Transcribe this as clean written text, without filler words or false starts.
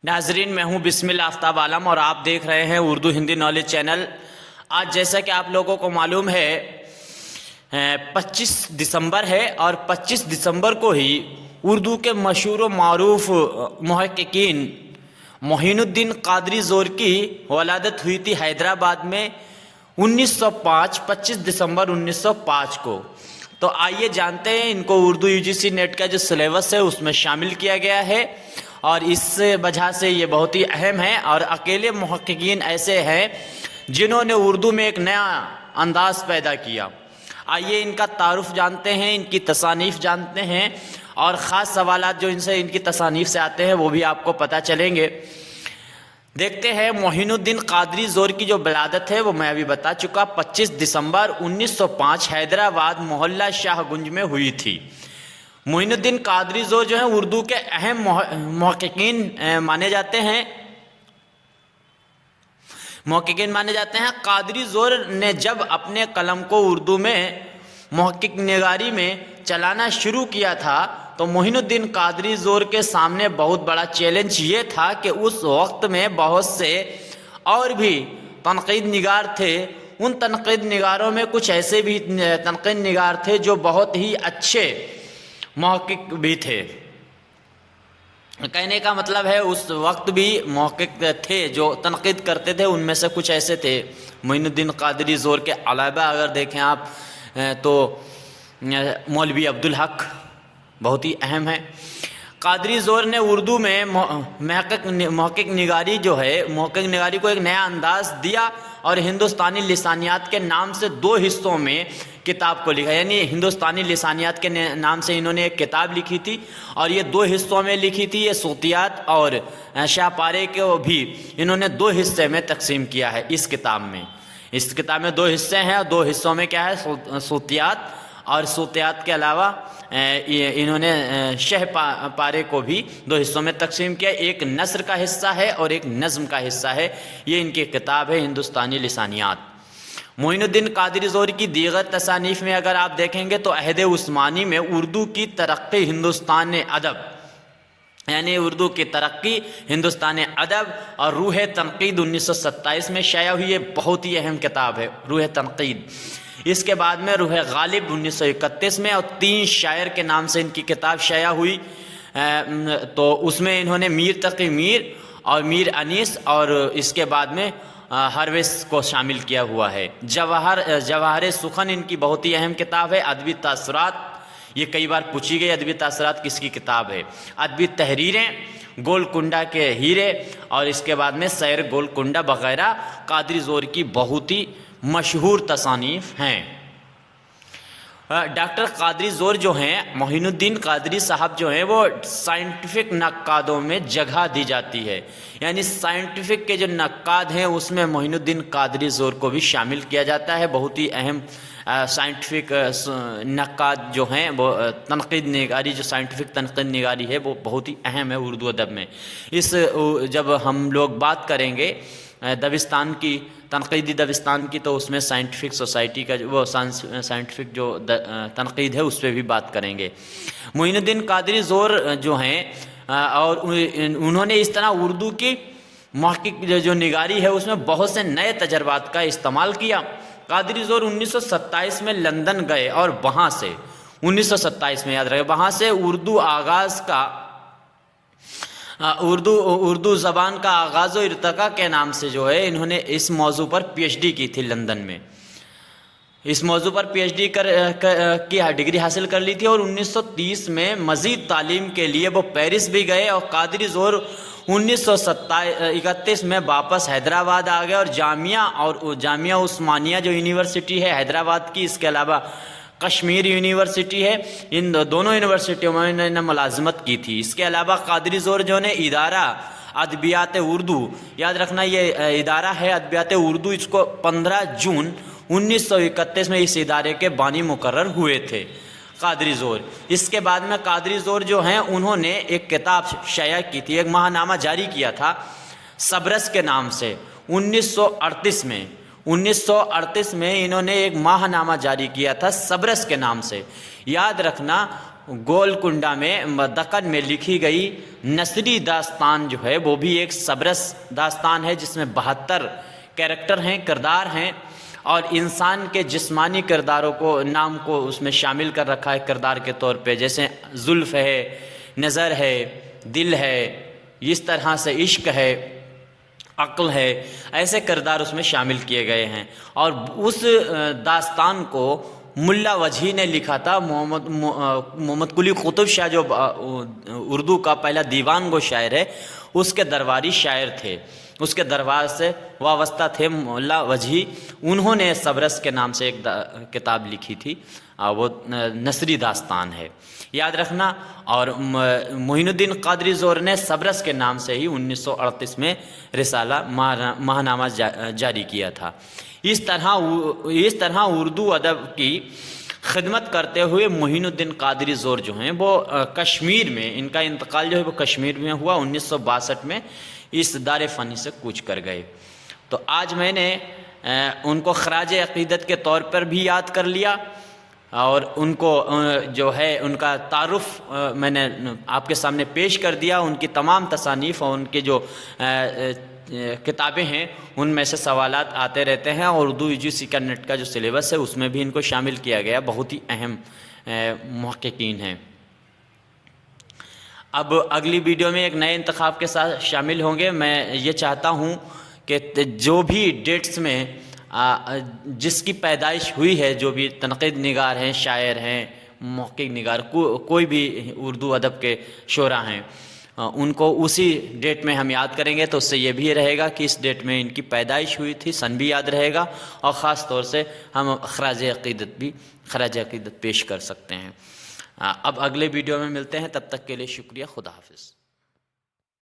ناظرین، میں ہوں بسم اللہ آفتاب عالم اور آپ دیکھ رہے ہیں اردو ہندی نالج چینل۔ آج جیسا کہ آپ لوگوں کو معلوم ہے 25 دسمبر ہے اور 25 دسمبر کو ہی اردو کے مشہور و معروف محققین معین الدین قادری زور کی ولادت ہوئی تھی حیدرآباد میں 25 دسمبر 1905 کو۔ تو آئیے جانتے ہیں، ان کو اردو UGC نیٹ کا جو سلیبس ہے اس میں شامل کیا گیا ہے اور اس وجہ سے یہ بہت ہی اہم ہے، اور اکیلے محققین ایسے ہیں جنہوں نے اردو میں ایک نیا انداز پیدا کیا۔ آئیے ان کا تعارف جانتے ہیں، ان کی تصانیف جانتے ہیں اور خاص سوالات جو ان کی تصانیف سے آتے ہیں وہ بھی آپ کو پتہ چلیں گے۔ دیکھتے ہیں معین الدین قادری زور کی جو ولادت ہے وہ میں ابھی بتا چکا، 25 دسمبر 1905 حیدرآباد محلہ شاہ گنج میں ہوئی تھی۔ معین الدین قادری زور جو ہیں اردو کے اہم محققین مانے جاتے ہیں۔ قادری زور نے جب اپنے قلم کو اردو میں محقق نگاری میں چلانا شروع کیا تھا تو معین الدین قادری زور کے سامنے بہت بڑا چیلنج یہ تھا کہ اس وقت میں بہت سے اور بھی تنقید نگار تھے۔ ان تنقید نگاروں میں کچھ ایسے بھی تنقید نگار تھے جو بہت ہی اچھے محقق بھی تھے۔ کہنے کا مطلب ہے اس وقت بھی محقق تھے جو تنقید کرتے تھے، ان میں سے کچھ ایسے تھے۔ معین الدین قادری زور کے علاوہ اگر دیکھیں آپ تو مولوی عبدالحق بہت ہی اہم ہے۔ قادری زور نے اردو میں محقق نگاری کو ایک نیا انداز دیا اور ہندوستانی لسانیات کے نام سے 2 حصوں میں کتاب کو لکھا، یعنی ہندوستانی لسانیات کے نام سے انہوں نے ایک کتاب لکھی تھی اور یہ 2 حصوں میں لکھی تھی۔ یہ صوتیات اور شاہ پارے کو بھی انہوں نے 2 حصے میں تقسیم کیا ہے۔ اس کتاب میں 2 حصے ہیں اور 2 حصوں میں کیا ہے، صوتیات، اور صوتیات کے علاوہ انہوں نے شہ پارے کو بھی 2 حصوں میں تقسیم کیا، ایک نثر کا حصہ ہے اور ایک نظم کا حصہ ہے۔ یہ ان کی کتاب ہے ہندوستانی لسانیات۔ معین الدین قادری زور کی دیگر تصانیف میں اگر آپ دیکھیں گے تو عہد عثمانی میں اردو کی ترقی ہندوستان ادب، یعنی اردو کی ترقی ہندوستان ادب اور روح تنقید 1927 میں شائع ہوئی۔ یہ بہت ہی اہم کتاب ہے روح تنقید۔ اس کے بعد میں روح غالب 1931 میں، اور 3 شاعر کے نام سے ان کی کتاب شائع ہوئی۔ تو اس میں انہوں نے میر تقی میر اور میر انیس اور اس کے بعد میں ہرویس کو شامل کیا ہوا ہے۔ جواہر سخن ان کی بہت ہی اہم کتاب ہے۔ ادبی تاثرات، یہ کئی بار پوچھی گئی ادبی تاثرات کس کی کتاب ہے۔ ادبی تحریریں، گولکنڈہ کے ہیرے اور اس کے بعد میں سیر گولکنڈہ وغیرہ قادری زور کی بہت ہی مشہور تصانیف ہیں۔ ڈاکٹر قادری زور جو ہیں، معین الدین قادری صاحب جو ہیں، وہ سائنٹیفک نقادوں میں جگہ دی جاتی ہے، یعنی سائنٹیفک کے جو نقاد ہیں اس میں معین الدین قادری زور کو بھی شامل کیا جاتا ہے۔ بہت ہی اہم سائنٹیفک نقاد جو ہیں، وہ تنقید نگاری، جو سائنٹیفک تنقید نگاری ہے وہ بہت ہی اہم ہے اردو ادب میں۔ جب ہم لوگ بات کریں گے دبستان کی، تنقیدی دبستان کی، تو اس میں سائنٹیفک سوسائٹی کا وہ سائنٹیفک جو تنقید ہے اس پہ بھی بات کریں گے۔ معین الدین قادری زور جو ہیں اور انہوں نے اس طرح اردو کی محقق جو نگاری ہے اس میں بہت سے نئے تجربات کا استعمال کیا۔ قادری زور 1927 میں لندن گئے اور وہاں سے 1927 میں یاد رکھے، وہاں سے اردو زبان کا آغاز و ارتقاء کے نام سے جو ہے انہوں نے اس موضوع پر PhD کی تھی لندن میں۔ اس موضوع پر PhD کی ڈگری حاصل کر لی تھی اور 1930 میں مزید تعلیم کے لیے وہ پیرس بھی گئے، اور قادری زور 1931 میں واپس حیدرآباد آ گئے اور جامعہ عثمانیہ جو یونیورسٹی ہے حیدرآباد کی، اس کے علاوہ کشمیر یونیورسٹی ہے، ان دونوں یونیورسٹیوں میں انہوں نے ملازمت کی تھی۔ اس کے علاوہ قادری زور جو نے ادارہ ادبیات اردو، یاد رکھنا یہ ادارہ ہے ادبیات اردو، اس کو 15 جون 1931 میں اس ادارے کے بانی مقرر ہوئے تھے قادری زور۔ اس کے بعد میں قادری زور جو ہیں انہوں نے ایک کتاب شائع کی تھی، ایک ماہنامہ جاری کیا تھا صبرس کے نام سے 1938 میں۔ 1938 میں انہوں نے ایک ماہنامہ جاری کیا تھا صبرس کے نام سے۔ یاد رکھنا گولکنڈہ میں دکن میں لکھی گئی نثری داستان جو ہے وہ بھی ایک سبرس داستان ہے، جس میں 72 کیریکٹر ہیں، کردار ہیں، اور انسان کے جسمانی کرداروں کو نام کو اس میں شامل کر رکھا ہے کردار کے طور پہ، جیسے زلف ہے، نظر ہے، دل ہے، اس طرح سے عشق ہے، عقل ہے، ایسے کردار اس میں شامل کیے گئے ہیں۔ اور اس داستان کو ملا وجہی نے لکھا تھا، محمد قلی قطب شاہ جو اردو کا پہلا دیوان گو شاعر ہے، اس کے درباری شاعر تھے، اس کے دربار سے وابستہ تھے ملا وجہی۔ انہوں نے سبرس کے نام سے ایک کتاب لکھی تھی، وہ نثری داستان ہے، یاد رکھنا۔ اور معین الدین قادری زور نے سبرس کے نام سے ہی 1938 میں رسالہ ماہنامہ جاری کیا تھا۔ اس طرح اردو ادب کی خدمت کرتے ہوئے معین الدین قادری زور جو ہیں وہ کشمیر میں، ان کا انتقال جو ہے وہ کشمیر میں ہوا 1962 میں، اس دار فنی سے کوچ کر گئے۔ تو آج میں نے ان کو خراج عقیدت کے طور پر بھی یاد کر لیا، اور ان کو جو ہے ان کا تعارف میں نے آپ کے سامنے پیش کر دیا۔ ان کی تمام تصانیف اور ان کے جو کتابیں ہیں ان میں سے سوالات آتے رہتے ہیں، اور اردو UGC کا نیٹ کا جو سلیبس ہے اس میں بھی ان کو شامل کیا گیا، بہت ہی اہم محققین ہیں۔ اب اگلی ویڈیو میں ایک نئے انتخاب کے ساتھ شامل ہوں گے۔ میں یہ چاہتا ہوں کہ جو بھی ڈیٹس میں جس کی پیدائش ہوئی ہے، جو بھی تنقید نگار ہیں، شاعر ہیں، محقق نگار، کوئی بھی اردو ادب کے شعراء ہیں، ان کو اسی ڈیٹ میں ہم یاد کریں گے، تو اس سے یہ بھی رہے گا کہ اس ڈیٹ میں ان کی پیدائش ہوئی تھی، سن بھی یاد رہے گا، اور خاص طور سے ہم خراج عقیدت پیش کر سکتے ہیں۔ اب اگلے ویڈیو میں ملتے ہیں، تب تک کے لیے شکریہ، خدا حافظ۔